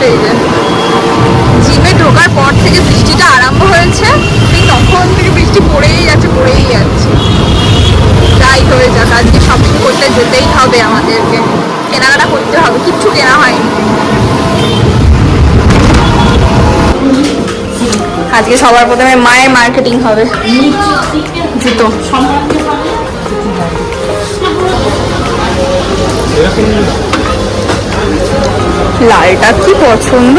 এই যে জিমে ঢোকার পর থেকে বৃষ্টিটা আরম্ভ হয়েছে, তখন থেকে বৃষ্টি পড়েই যাচ্ছে। যাই হয়ে যাক, আজকে শপিং করতে যেতেই হবে, আমাদেরকে কেনাকাটা করতে হবে, কিচ্ছু কেনা হয়নি আজকে। সবার প্রথমে মায়ের মার্কেটিং হবে, জুতো। লালটা কি পছন্দ।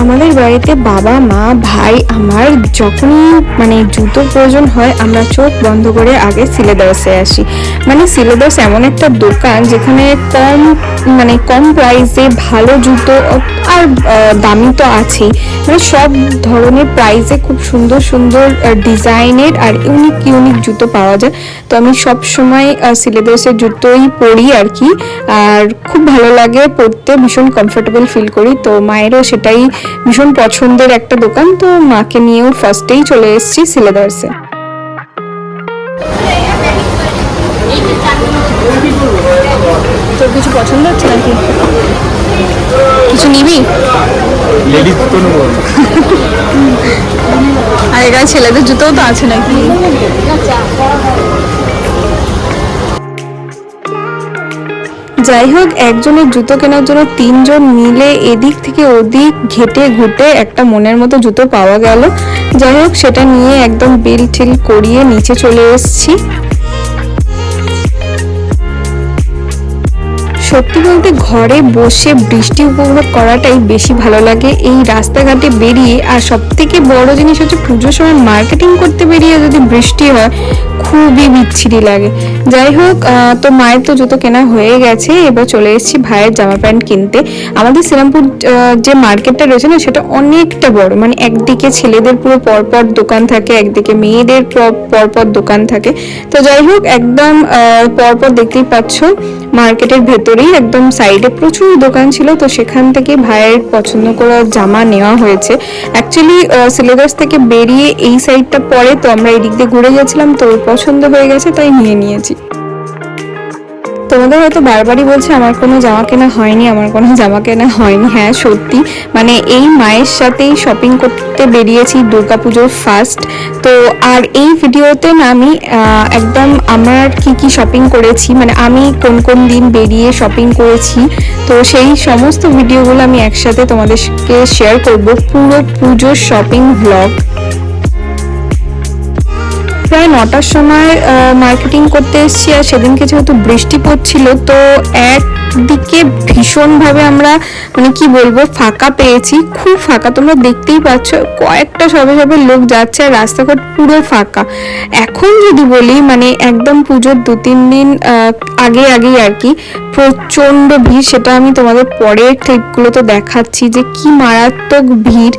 আমাদের বাড়িতে বাবা মা ভাই আমার যখনই মানে জুতো প্রয়োজন হয় আমরা চোখ বন্ধ করে আগে সিলেদার্সে আসি। মানে সিলেদার্স এমন একটা দোকান যেখানে কম প্রাইসে ভালো জুতো আর দামি তো আছেই, মানে সব ধরনের প্রাইসে খুব সুন্দর সুন্দর ডিজাইনের আর ইউনিক জুতো পাওয়া যায়। তো আমি সব সময় সিলেদার্সের জুতোই পরি আর কি, আর খুব ভালো লাগে পরতে, ভীষণ কমফোর্টেবল ফিল করি। তো মায়েরও সেটাই ভীষণ পছন্দের একটা দোকান, তো মাকে নিয়েও ফার্স্টেই চলে এসেছি সিলেদার্সে। তোর কিছু পছন্দ হচ্ছে নাকি? কিছু নিবি? আর এখানে ছেলেদের জুতোও তো আছে নাকি? যাই হোক, একজনের জুতো কেনার জন্য তিনজন মিলে এদিক থেকে ওদিক ঘেটে ঘুটে একটা মনের মতো জুতো পাওয়া গেল। যাই হোক, সেটা নিয়ে একদম বিল ঠিল করিয়ে নিচে চলে এসেছি। সত্যি বলতে ঘরে বসে বৃষ্টি উপভোগ করাটাই বেশি ভালো লাগে এই রাস্তাঘাটে বেরিয়ে। আর সব থেকে বড় জিনিস হচ্ছে পুজোর সময় মার্কেটিং করতে বেরিয়ে যদি বৃষ্টি হয় খুবই বিচ্ছিরি লাগে। যাই হোক, তো মায়ের তো জুতো কেনা হয়ে গেছে, এবার চলে এসেছি ভাইয়ের জামা প্যান্ট কিনতে। আমাদের শ্রীরামপুর যে মার্কেটটা রয়েছে না সেটা অনেকটা বড়, মানে একদিকে ছেলেদের পুরো পরপর দোকান থাকে, একদিকে মেয়েদের পরপর দোকান থাকে। তো যাই হোক, একদম পরপর দেখতেই পাচ্ছ মার্কেটের ভেতরেই একদম সাইডে প্রচুর দোকান ছিল। তো সেখান থেকে ভাইয়ের পছন্দ করা জামা নেওয়া হয়েছে। অ্যাকচুয়ালি সিলেবাস থেকে বেরিয়ে এই সাইডটা পরে, তো আমরা এই দিক দিয়ে ঘুরে গেছিলাম, তো পছন্দ হয়ে গেছে তাই নিয়ে নিয়েছি। তোমাদের হয়তো বারবারই বলছে আমার কোনো জামা কেনা হয়নি, আমার কোনো জামা কেনা হয়নি। হ্যাঁ সত্যি, মানে এই মায়ের সাথেই শপিং করতে বেরিয়েছি দুর্গাপুজোর ফার্স্ট। তো আর এই ভিডিওতে না আমি একদম আমার কি শপিং করেছি, মানে আমি কোন দিন বেরিয়ে শপিং করেছি, তো সেই সমস্ত ভিডিওগুলো আমি একসাথে তোমাদেরকে শেয়ার করব, পুরো পুজোর শপিং ভ্লগ। প্রায় 9টার সময় মার্কেটিং করতে এসেছি, আর সেদিনকে যেহেতু বৃষ্টি পড়ছিল তো একদিকে ভীষণভাবে আমরা মানে কি বলবো ফাঁকা পেয়েছি, খুব ফাঁকা, তোমরা দেখতেই পাচ্ছ কয়েকটা সবে লোক যাচ্ছে আর রাস্তাঘাট পুরো ফাঁকা। এখন যদি বলি মানে একদম পুজোর 2-3 দিন আগেই আর কি প্রচণ্ড ভিড়, সেটা আমি তোমাদের পরের ক্লিপগুলোতে দেখাচ্ছি যে কি মারাত্মক ভিড়।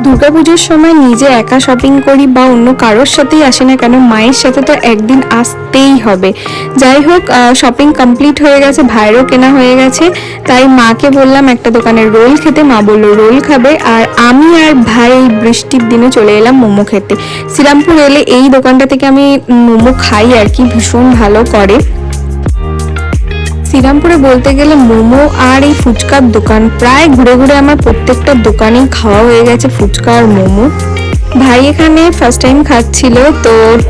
দুর্গাপুজোর সময় নিজে একা শপিং করি বা অন্য কারোর সাথেই আসে না কেন, মায়ের সাথে তো একদিন আসতেই হবে। যাই হোক, শপিং কমপ্লিট হয়ে গেছে, ভাইয়েরও কেনা হয়ে গেছে, তাই মাকে বললাম একটা দোকানের রোল খেতে, মা বললো রোল খাবে, আর আমি আর ভাই এই বৃষ্টির দিনে চলে এলাম মোমো খেতে। শ্রীরামপুর এলে এই দোকানটা থেকে আমি মোমো খাই আর কি, ভীষণ ভালো করে। শ্রীরামপুরে বলতে গেলে মোমো আর এই ফুচকার দোকান প্রায় ঘুরে ঘুরে আমার প্রত্যেকটা দোকানেই খাওয়া হয়ে গেছে ফুচকা আর মোমো। ভাই এখানে ফার্স্ট টাইম খাচ্ছিল,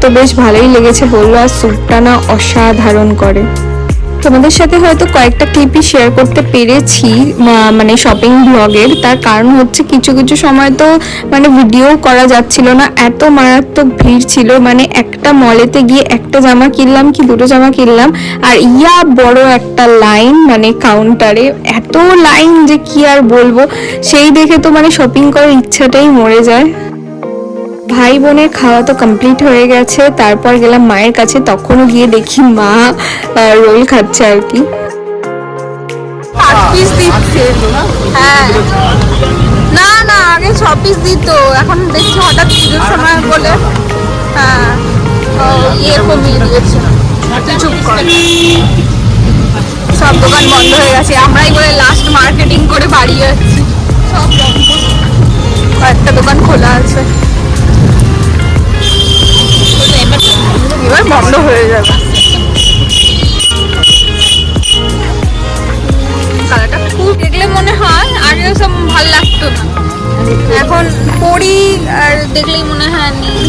তো বেশ ভালোই লেগেছে বললো, আর স্যুপটা না অসাধারণ করে। তোমাদের সাথে হয়তো কয়েকটা ক্লিপই শেয়ার করতে পেরেছি মানে শপিং ব্লগের, তার কারণ হচ্ছে কিছু সময় তো মানে ভিডিও করা যাচ্ছিল না, এত মারাত্মক ভিড় ছিল। মানে একটা মলেতে গিয়ে একটা জামা কিনলাম কি দুটো জামা কিনলাম, আর বড় একটা লাইন, মানে কাউন্টারে এত লাইন যে কি আর বলবো, সেই দেখে তো মানে শপিং করার ইচ্ছাটাই মরে যায়। ভাই বোনের খাওয়া তো কমপ্লিট হয়ে গেছে, তারপর গেলাম মায়ের কাছে, তখনও গিয়ে দেখি মা রোল খাচ্ছে আর কি। হ্যাঁ না আগে 6 পিস দিত, এখন দেখছি হঠাৎ পুজোর সময় বলে হ্যাঁ কমিয়ে দিয়েছে। চুপ কর, সব দোকান বন্ধ হয়ে গেছে, আমরাই বলে লাস্ট মার্কেটিং করে বাড়ি যাচ্ছি, সব বন্ধ, কয়েকটা দোকান খোলা আছে। দেখলেই মনে হয় নেই।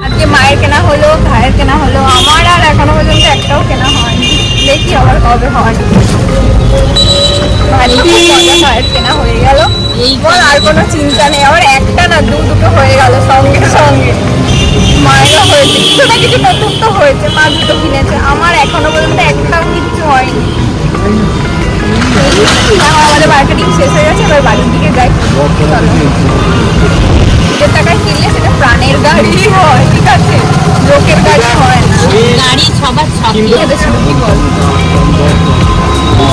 আজকে মায়ের কেনা হলো, ভাইয়ের কেনা হলো, আমার আর এখনো পর্যন্ত একটাও কেনা হয়নি। দেখি আবার কবে হয়। ভাইয়ের কেনা হয়ে গেল, এইবার আর কোনো চিন্তা নেই। আবার একটা না দুটো হয়ে গেল সঙ্গে সঙ্গে। মায়েরও হয়েছে কিছু না কিছু, নতুন তো হয়েছে, মা দুটো কিনেছে, আমার এখনো পর্যন্ত একটাও কিচ্ছু হয়নি। আমাদের মার্কেটিং শেষ হয়ে গেছে, এবার বাড়ির দিকে যাই। নিজের টাকায় কিনলে সেটা প্রাণের গাড়ি হয়, ঠিক আছে, লোকের গাড়ি হয় না। গাড়ি সবার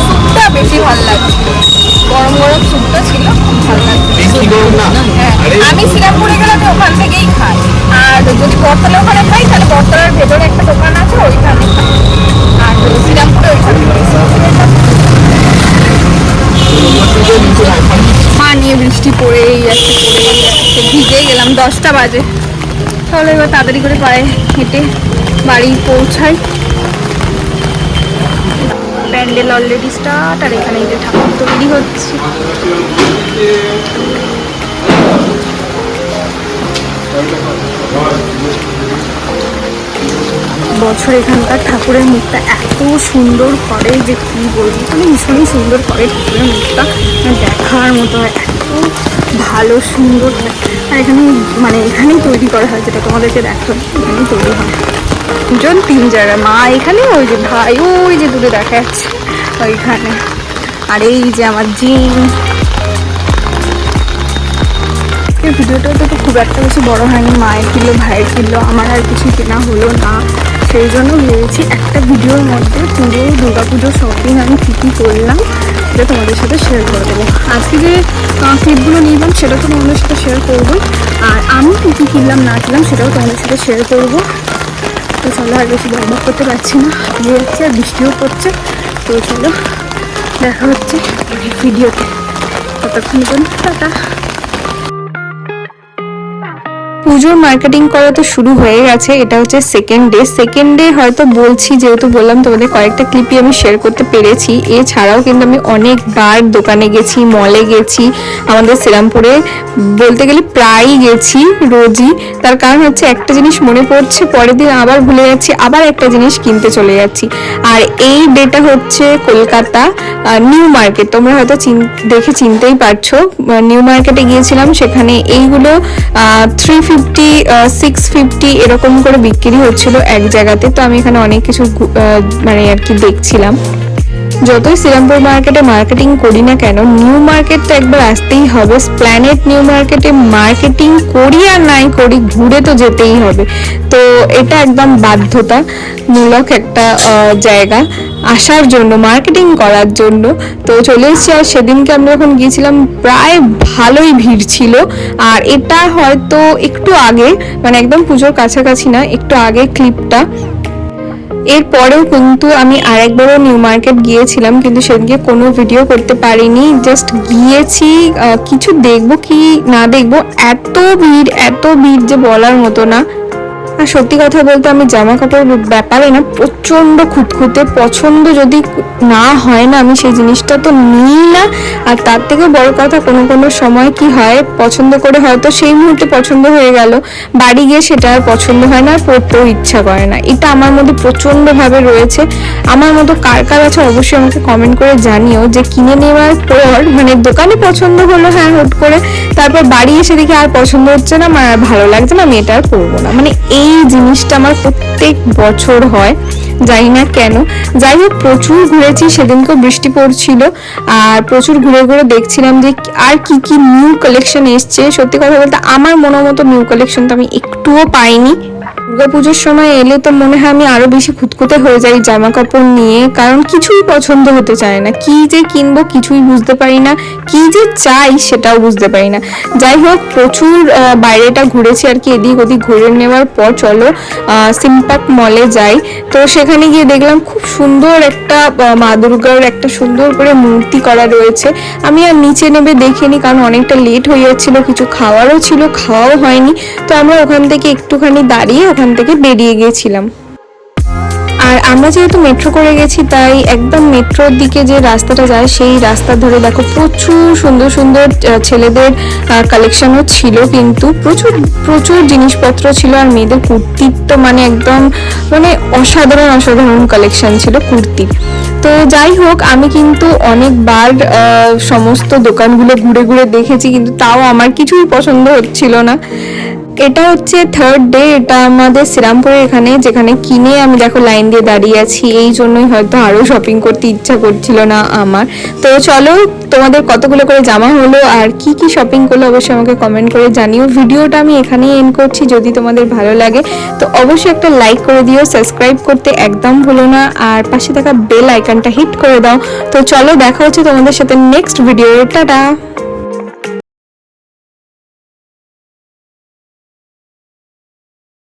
স্যুপটা বেশি ভালো লাগছে, গরম গরম স্যুপটা ছিল, খুব ভালো লাগছে। হ্যাঁ, আমি শ্রীরামপুরে গেলে আমি ওখান থেকেই খাই, আর যদি বটতলা ওখানে খাই তাহলে বটতলার ভেতরে একটা দোকান আছে ওইখানে খাই, আর শ্রীরামপুরে ওইখানে মা নিয়ে বৃষ্টি পড়েই যাচ্ছে, ভিজেই গেলাম। 10টা বাজে, তাহলে এবার তাড়াতাড়ি করে পায়ে হেঁটে বাড়ি পৌঁছাই। প্যান্ডেল অলরেডি স্টার্ট, আর এখানে এই যে ঠাকুর তৈরি হচ্ছে। বছর এখানকার ঠাকুরের মুখটা এত সুন্দর করে যে কি বলবো, মানে ভীষণই সুন্দর করে ঠাকুরের মুখটা, দেখার মতো হয়, এত ভালো সুন্দর হয়। আর এখানে মানে এখানেই তৈরি করা হয়, যেটা তোমাদেরকে দেখো এখানেই তৈরি হয়। দুজন 3 জায়গায়, মা এখানে, ওই যে ভাই ওই যে দূরে দেখা যাচ্ছে ওইখানে, আর এই যে আমার জিম। ভিডিওটা তো খুব একটা বেশি বড় হয়নি, মায়ের কিনলো, ভাইয়ের কিনলো, আমার আর কিছু কেনা হলো না। সেই জন্য ভেবেছি একটা ভিডিওর মধ্যে পুরো দুর্গাপুজোর শপিং আমি কী কী করলাম সেটা তোমাদের সাথে শেয়ার করে দেবো। আজকে যে ক্লিপগুলো নিলাম সেটা তো তোমাদের সাথে শেয়ার করবো, আর আমি কী কী কিনলাম না কিনলাম সেটাও তোমাদের সাথে শেয়ার করবো। তো চলো, আর বেশি বকবক করতে পারছি না, ভিজে যাচ্ছে আর বৃষ্টিও পড়ছে। তো চলো, দেখা হচ্ছে ভিডিওতে, ততক্ষণ পর্যন্ত টাটা। পুজোর মার্কেটিং করা তো শুরু হয়ে গেছে, এটা হচ্ছে সেকেন্ড ডে হয়তো বলছি, যেহেতু বললাম তোমাদের কয়েকটা ক্লিপই আমি শেয়ার করতে পেরেছি। এছাড়াও কিন্তু আমি অনেকবার দোকানে গেছি, মলে গেছি, আমাদের শ্রীরামপুরে বলতে গেলে প্রায়ই গেছি, রোজই। তার কারণ হচ্ছে একটা জিনিস মনে পড়ছে, পরের দিন আবার ভুলে যাচ্ছি, আবার একটা জিনিস কিনতে চলে যাচ্ছি। আর এই ডেটা হচ্ছে কলকাতা নিউ মার্কেট, তোমরা হয়তো দেখে চিনতেই পারছো। নিউ মার্কেটে গিয়েছিলাম, সেখানে এইগুলো 350, 650 এরকম করে বিক্রি হচ্ছিল এক জায়গাতে। তো আমি এখানে অনেক কিছু মানে আর কি দেখছিলাম। যতই শ্রীরামপুর মার্কেটে মার্কেটিং করি না কেন, নিউ মার্কেট তো একবার আসতেই হবে। স্প্ল্যানেড নিউ মার্কেটে মার্কেটিং করি আর নাই করি, ঘুরে তো যেতেই হবে। তো এটা একদম বাধ্যতামূলক একটা জায়গা আসার জন্য, মার্কেটিং করার জন্য। তো চলে এসেছি, আর সেদিনকে আমরা যখন গিয়েছিলাম প্রায় ভালোই ভিড় ছিল। আর এটা হয়তো একটু আগে, মানে একদম পুজোর কাছাকাছি না, একটু আগে ক্লিপটা। এরপরেও কিন্তু আমি আরেকবারও নিউ মার্কেট গিয়েছিলাম, কিন্তু সেদিকে কোনো ভিডিও করতে পারিনি, জাস্ট গিয়েছি, কিছু দেখবো কি না দেখবো, এত ভিড় যে বলার মতো না। আর সত্যি কথা বলতে আমি জামা কাপড় ব্যাপারে না প্রচণ্ড খুঁতখুঁতে, পছন্দ যদি না হয় না আমি সেই জিনিসটা তো নিই না। আর তার থেকে বড় কথা, কোনো সময় কি হয়, পছন্দ করে হয়তো সেই মুহূর্তে পছন্দ হয়ে গেল, বাড়ি গিয়ে সেটা আর পছন্দ হয় না, আর পরতেও ইচ্ছা করে না। এটা আমার মধ্যে প্রচণ্ডভাবে রয়েছে। আমার মতো কার কার আছে অবশ্যই আমাকে কমেন্ট করে জানিও, যে কিনে নেওয়ার পর মানে দোকানে পছন্দ হলো, হ্যাঁ হুট করে, তারপর বাড়ি এসে দেখি আর পছন্দ হচ্ছে না, আমার আর ভালো লাগছে না, আমি এটা আর পরবো না। মানে এই জিনিসটা আমার প্রত্যেক বছর হয়, জানি না কেন। যাই হোক, প্রচুর ঘুরেছি, সেদিনকেও বৃষ্টি পড়ছিল, আর প্রচুর ঘুরে ঘুরে দেখছিলাম যে আর কি কি নিউ কালেকশন এসছে। সত্যি কথা বলতে আমার মনের মতো নিউ কালেকশন তো আমি একটুও পাইনি। দুর্গাপুজোর সময় এলে তো মনে হয় আমি আরো বেশি খুঁতখুঁতে হয়ে যাই জামা কাপড় নিয়ে, কারণ কিছুই পছন্দ হতে চায় না, কি যে কিনবো কিছুই বুঝতে পারি না, কি যে চাই সেটাও বুঝতে পারি না। যাই হোক, প্রচুর বাইরেটা ঘুরেছি আর কি। এদিক ওদিক ঘুরে নেওয়ার পর চলো সিম্প্যাক্ট মলে যাই। তো সেখানে গিয়ে দেখলাম খুব সুন্দর একটা মা দুর্গার একটা সুন্দর করে মূর্তি করা রয়েছে। আমি আর নিচে নেবে দেখিনি, কারণ অনেকটা লেট হয়ে যাচ্ছিল, কিছু খাওয়ারও ছিল, খাওয়াও হয়নি। তো আমরা ওখান থেকে একটুখানি দাঁড়িয়ে ওখান থেকে বেরিয়ে গিয়েছিলাম। আর আমরা যেহেতু মেট্রো করে গেছি তাই একদম মেট্রোর দিকে যে রাস্তাটা যায় সেই রাস্তা ধরে দেখো প্রচুর সুন্দর সুন্দর ছেলেদের কালেকশনও ছিল, কিন্তু প্রচুর প্রচুর জিনিসপত্র ছিল। আর মেয়েদের কুর্তির তো মানে একদম মানে অসাধারণ অসাধারণ কালেকশন ছিল কুর্তির। তো যাই হোক, আমি কিন্তু অনেকবার সমস্ত দোকানগুলো ঘুরে ঘুরে দেখেছি, কিন্তু তাও আমার কিছুই পছন্দ হচ্ছিল না। এটা হচ্ছে থার্ড ডে, এটা আমাদের শ্রীরামপুরের এখানে, যেখানে কিনে আমি দেখো লাইন দিয়ে দাঁড়িয়ে আছি, এই জন্যই হয়তো আরও শপিং করতে ইচ্ছা করছিল না আমার। তো চলো, তোমাদের কতগুলো করে জামা হলো আর কি কি শপিং করলো অবশ্যই আমাকে কমেন্ট করে জানিও। ভিডিওটা আমি এখানেই এন্ড করছি, যদি তোমাদের ভালো লাগে তো অবশ্যই একটা লাইক করে দিও, সাবস্ক্রাইব করতে একদম ভুলো না, আর পাশে থাকা বেল আইকনটা হিট করে দাও। তো চলো, দেখা হচ্ছে তোমাদের সাথে নেক্সট ভিডিও। টাটা।